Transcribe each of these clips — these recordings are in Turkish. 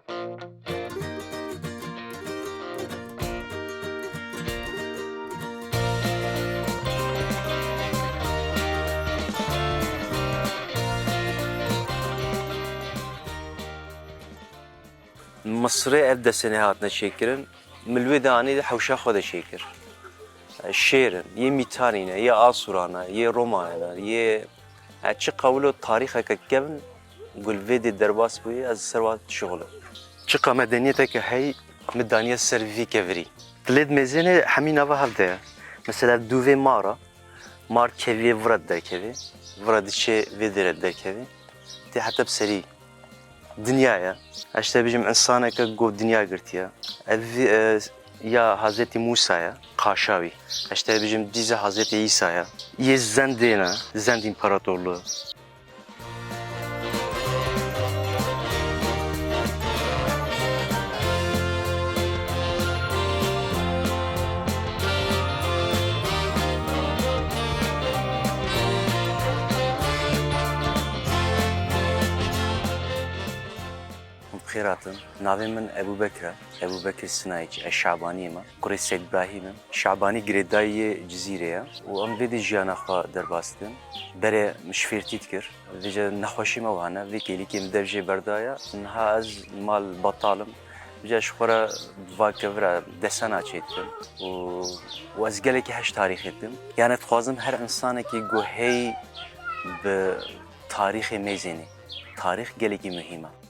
مصري أبدأ سنهاتنا شكرا ملوي داني حوشا خذ شكر شيرن يه ميتانينا يه آسورانا يه رومانا يه هاتش قولو تاريخ كجبن قل فيدي درباس بوي از سروات شغله شقا مدنيتك هي مدانية سيرفي كفري تلد مزينة حمي نافا هفده مثلا دوفي مار كيفي ورد در كيفي ورد شي فيدر در كيفي تي حتى بسري دنيايا اشتا بيجم انسانه كجو دنيا قرتيا يا حضرت موسى قاشاوي اشتا بيجم ديزا حضرت عيسى يه زندينا زند امبراطورluğu خيراتن ناوي من ابو بكر السنايج الشعباني ما قري سيد ابراهيم شعباني جريداي جزيره وام فيدي جانا خا درباستن بري مشفيرتيت كر فيجا نخوشي ما وانا في كيليكي مدرجه بردايا انها از مال بطالم جا شخورا واكفرا دسنا چيتم و از گلكي هش تاريخ ettim يعني تخوازم هر انسان كي جو هي بتاريخ ميزني تاريخ گلكي مهمه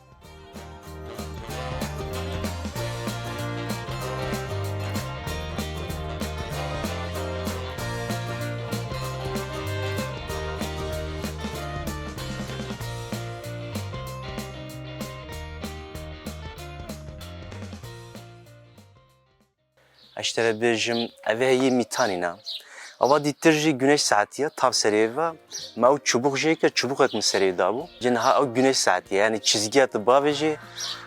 اشتري بيجم اوه هي ميتانينا اوا ديترجي güneş saatiye tam seriva ma o çubuk jeke çubuk et meseri dabu jinha o güneş saati yani çizgi atı baveji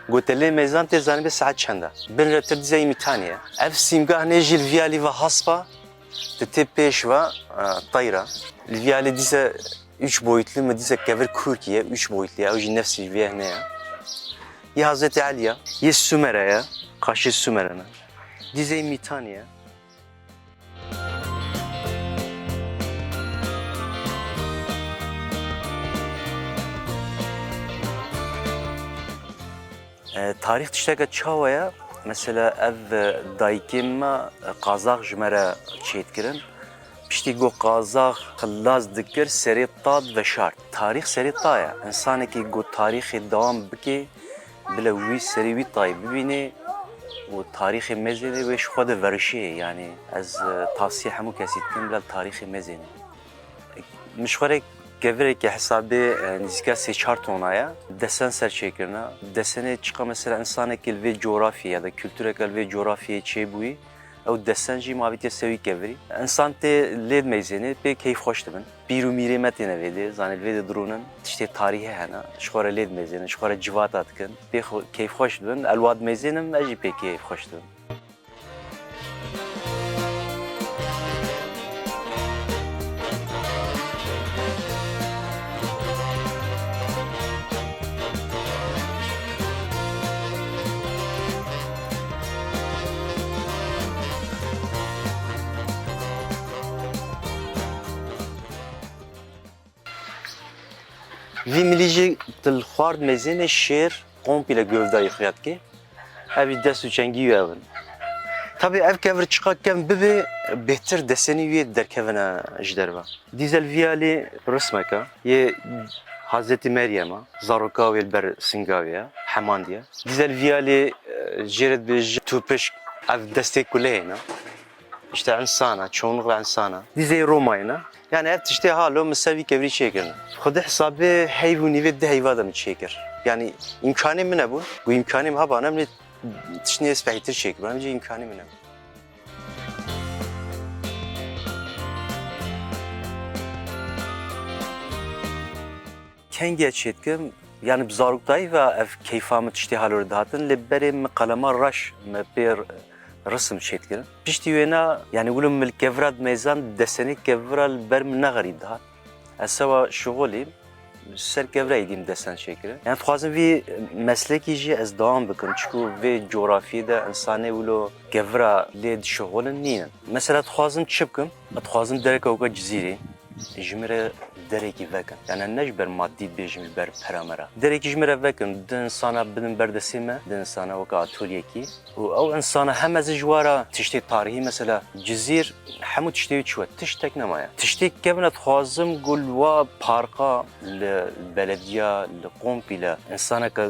gotele mezan te zanbe saat çanda ben retir dizay mitaniye ev simgah ne jil viali ve haspa te peşva tayra viali dize 3 boyutlu mu dize kever kurkiye 3 boyutlu ya o jin nefsi viyeh ne ya Hazreti Ali'ye ya Sümer'e karşı Sümer'e Dizey Mitaniye tarih tişteka çavaya mesela ev dayıkimma Kazak jmere çetkirin pişti go Kazak kılaz dikir seri tad ve şart tarih seri taya insaneki go tarihi devam biki bile wî seri wî tay bibîne و تاریخ مزینه و خود ورشی یعنی از تاسیه همو کسی تیم لال تاریخ مزینه مشوره گوره که حسابی نزدیک 3-4 tonaya desen serçekirne desene çıka mesela insana kelve coğrafya ya da kültüre kelve coğrafya çey buyi او desen jî mavîte sevî kevri insan te lêd meyzêne pê keyf xweş dibin pîr û mîrê me têne vêdê zanê li vêdê dirûnin tiştê tarîhê hene ji xwe re lêd meyzêne ji xwe re civata dikin pê keyf xweş dibin elwad meyzênim ez jî pê keyf xweş dibim Vi milici til xward mezînê şêr komple gövda yixiyat ki ev dest û çengî evin. Tabii ev kevir çıkak kev bibe bêhtir desenî wê derkevine ji derve. Dîzel viyalê rismeka yê Hazreti Meryem'a zaroka wê ber singaviye hemandiye. Dîzel viyalê jêret bêje tu pêş ev destê kuleyê ne. İşte insana, çoğunlukla insana. Dîzey Romayna. Yani hep işte halo mesela kevri çekirin. Xuda hesabı heyvuni ve de heyva da mı çekir? Yani imkanı mı ne bu? Bu imkanı mı ha bana mı tişniye spehtir çekir? Bence imkanı mı ne? Kengi çetkim yani bizarlıktayı ve ev keyfamı tişti halor dağıtın lebberim kalama raş me bir رسم شيتكن بيشتي وينا يعني يقولون من الكفرات ميزان دسني كفرال برم نغري ده السوا شغلي ser gevre edeyim desen şekeri. Yani fazla bir mesleki ji ez devam bikim. Çünkü ve coğrafyada insani ulo gevra led şoğulun niye. Mesela fazla çıpkım. Fazla derek avga ciziri. Jimere dereki vekin. Yani ne ber maddi bejim ber paramera. Dereki jimere vekin. Din sana bilim berdesime. Din sana vaka atölyeki. O insana hem az jwara tişte tarihi mesela cizir hemut tişte çuva tiştek nemaya. Tiştek kevnet xazım gulwa parka l belediye l kompile insana ka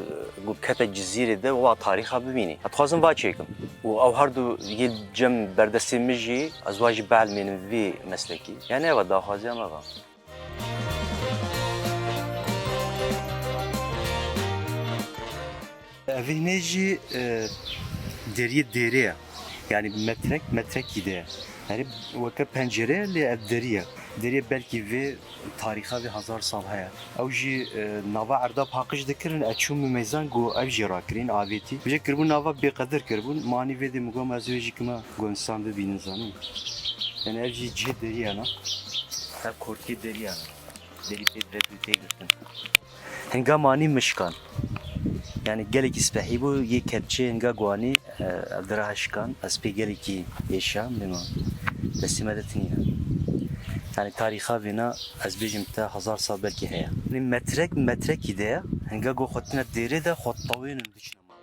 kete cizire de o tariha bibini. Xazım va çekim. O hardu yel cem berdesimici azvacı balmenin vi mesleki. Yani eva daha xazım eva. Evneci deriye deriye yani metrek gide. Yani vaka pencere le ev deriye. Deriye belki ve tariha ve hazar sal haya. Ev jî nava erda pakış dikirin açum mezan go ev jî rakirin aveti. Bije kirbun nava beqadar kirbun mani ve de mugam azveji kima go insan bibinin zanım. Yani ev jî cih deriye na. Ev korki deriye na. Deri pet ve pete girtin. Hengamani mişkan. Yani gelek ispehi bu ye kepçe enga guani adraşkan aspe geleki yaşam mema besimedetin yani tariha vina az bejim ta hazar sal belki haya. Yani metrek ide enga go xotna dere de xottawin dişnama.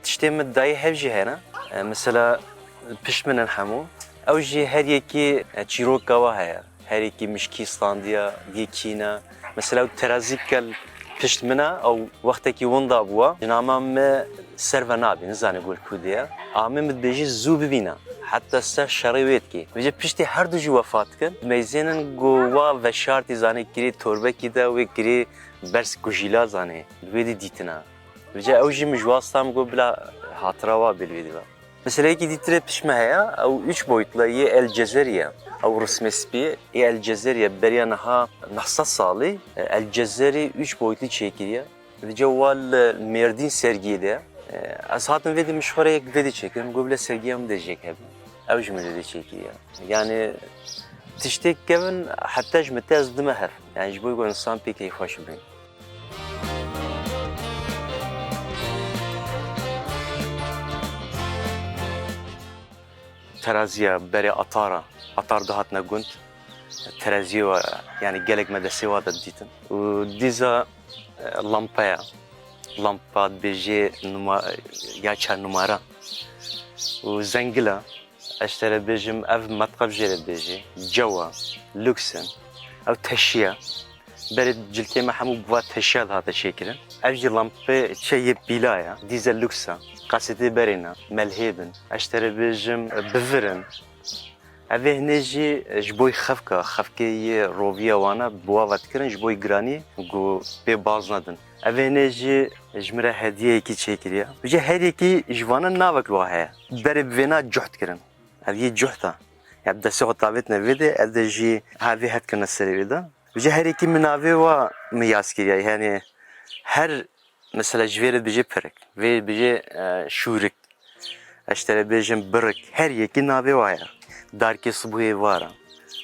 İşte dayı hevci hena mesela pişmenen hamu او جی هر یکی چیروک گواه هیا هر یکی مشکی ساندیا یکینا مثلا ترازی کل پشت منا او وقتی که وندا بوا جنامم سر و نابی نزانه گل کودیا آمه مدبیجی زو ببینا حتی سر شریویت کی وجه پشتی هر دو جو وفات کن میزینن گوا و شارتی زانه گری توربه کی دا و گری برس گوجیلا زانه ویدی دیتنا وجه او جی مجواستم گو بلا hatıra var bilvedi var. Mesela ki ditire pişme haya, o üç boyutla ye El Cezeriye, o resmespi El Cezeriye beriyanaha nahsas sali El Cezeri üç boyutlu çekiliyor. Ve ceval merdin sergide. Az hatun vedi müşvaraya vedi çekiyorum, goble sergiyem diyecek hep. Ev cümle de çekiliyor. Yani tiştek kevin hatta jmete azdime her. Yani jboy insan pek keyfaş bin. Teraziye beri atar da hatna gunt teraziye var yani gelek medrese var da ditin. Diza lampa beje numara zengila اشتري بيجم اف مطقب جيل بيجي جوا لوكسن او تشيا برد جلتي ما حمو بوا تشيا هذا شكلا اجي لامبي شي بيلايا ديزل لوكسا قصدي برينا ملهيبن اشتري بيجم بفرن اوه نجي جبوي خفكي روفيا وانا بوا واتكرن جبوي جراني جو بي بازندن اوه نجي جمره هديه کی چیکریا بجه هر یکی جوانا ناوک واه برب وینا جهد کرن هذه جهده يعني بدأ سوق طابت نفيده هذا جي هذه هاد كنا السرير بجه هر يكي منافي ومياس كريا يعني هر مثلا جويرة بيجي برك في بيجي شورك اشتري بيجي برك هر يكي نافي وايا داركي صبوي وارا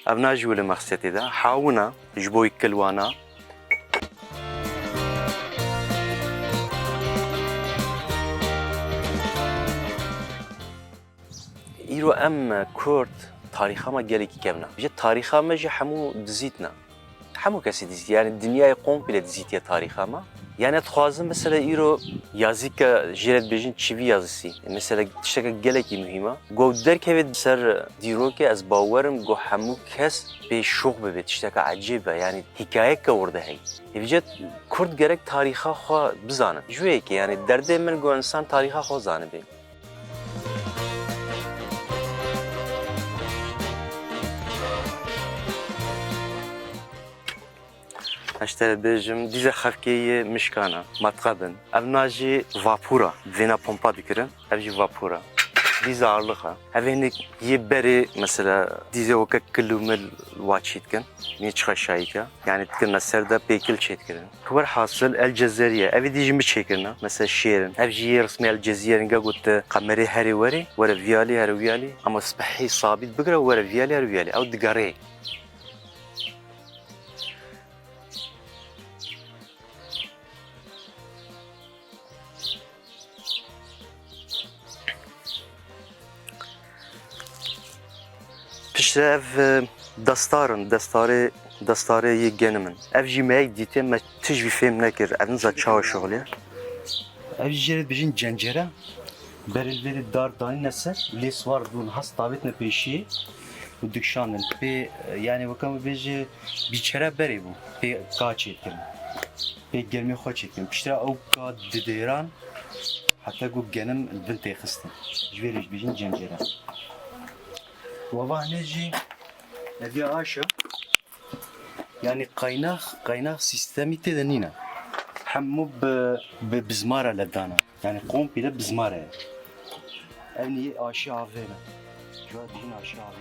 ابنا جولة مقصتي ده حاونا جبوي كلوانا ایرو ام کرد تاریخ ما گلی کی کمنا. بجه تاریخ ما جه همو دزیتنا. همو کسی دزیت. یعنی دنیای قوم بله دزیتیه تاریخ ما. یعنی تخوازم مثلا ایرو یازی که جرد بجن چیوی یازسی. مثلا تشتک گلی کی مهمه. گو در که سر دیرو که از باورم گو همو کس به شوق ببید. تشتک عجیبه. یعنی حکایت که ورده هی. بجه کرد گرک تاریخ خو بزنه. جویی که یعنی درد من گو انسان تاریخ خو زانه بی. اشتري بيجم ديزا خفكية مشكانة متقبن ابناجي فابورا فينا بومبا بكرن ابجي فابورا diz ağırlık ha. Evini yeberi mesela dize o kadar kilomel vaçitken niye çıkaşayıka yani tkirna serde pekil çetkirin. Kuvar hasıl El Cezeriye evi dijimi çekirna mesela şiirin ev jiye resmi El Cezeriye'nin gagotte kameri heri veri vere viyali heri viyali ama sıbahi sabit bıgra vere viyali heri viyali ev digare. Pişte ev dastarı ye genimin. Ev jimek dite me tijvi fem nekir. Evin za çawa şoğli. Ev jere bijin cencere. Beril veri dar dani neser. Les var dun has davet ne peşi. Bu dükşanın pe yani bakam beji biçere beri bu. Pe kaç etkin. Pe gelme xoç etkin. Pişte o ka didiran. Hatta bu genim vinte xistin. Jveriş bijin cencere. Vava neci evi aşağı yani kaynak sistemi tedenina hemmu bizmara ledana yani komple bizmara evni aşağı avena şu an aşağı avena